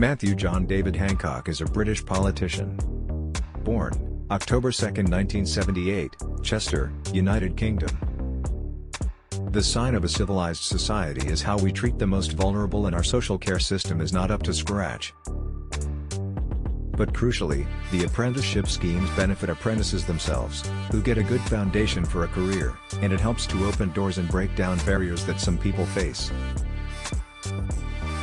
Matthew John David Hancock is a British politician. Born, October 2, 1978, Chester, United Kingdom. The sign of a civilized society is how we treat the most vulnerable, and our social care system is not up to scratch. But crucially, the apprenticeship schemes benefit apprentices themselves, who get a good foundation for a career, and it helps to open doors and break down barriers that some people face.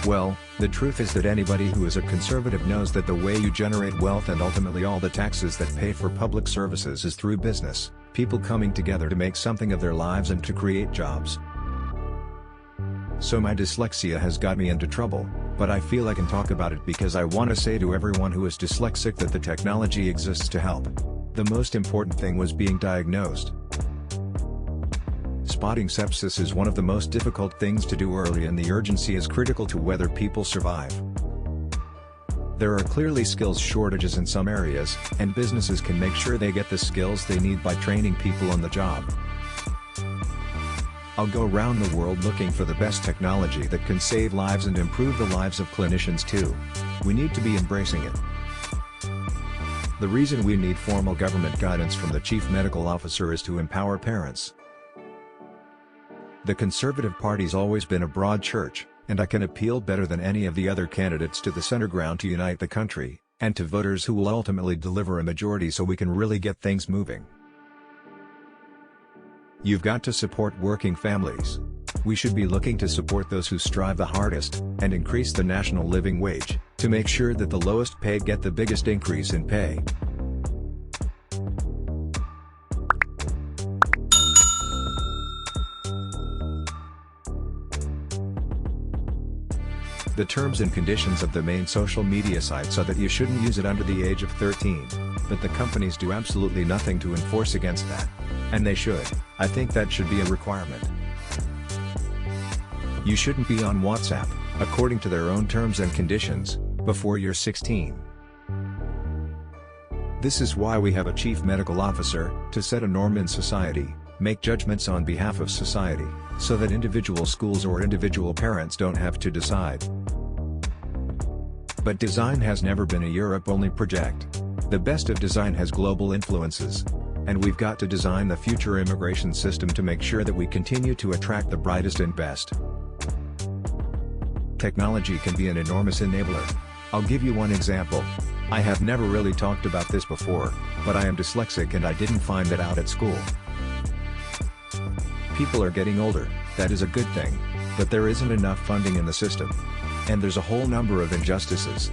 Well, the truth is that anybody who is a conservative knows that the way you generate wealth and ultimately all the taxes that pay for public services is through business, people coming together to make something of their lives and to create jobs. So my dyslexia has got me into trouble, but I feel I can talk about it because I want to say to everyone who is dyslexic that the technology exists to help. The most important thing was being diagnosed. Spotting sepsis is one of the most difficult things to do early, and the urgency is critical to whether people survive. There are clearly skills shortages in some areas, and businesses can make sure they get the skills they need by training people on the job. I'll go around the world looking for the best technology that can save lives and improve the lives of clinicians too. We need to be embracing it. The reason we need formal government guidance from the Chief Medical Officer is to empower parents. The Conservative Party's always been a broad church, and I can appeal better than any of the other candidates to the center ground to unite the country, and to voters who will ultimately deliver a majority so we can really get things moving. You've got to support working families. We should be looking to support those who strive the hardest, and increase the national living wage, to make sure that the lowest paid get the biggest increase in pay. The terms and conditions of the main social media sites are that you shouldn't use it under the age of 13, but the companies do absolutely nothing to enforce against that. And they should. I think that should be a requirement. You shouldn't be on WhatsApp, according to their own terms and conditions, before you're 16. This is why we have a chief medical officer, to set a norm in society, make judgments on behalf of society, so that individual schools or individual parents don't have to decide. But design has never been a Europe-only project. The best of design has global influences. And we've got to design the future immigration system to make sure that we continue to attract the brightest and best. Technology can be an enormous enabler. I'll give you one example. I have never really talked about this before, but I am dyslexic and I didn't find that out at school. People are getting older, that is a good thing, but there isn't enough funding in the system. And there's a whole number of injustices.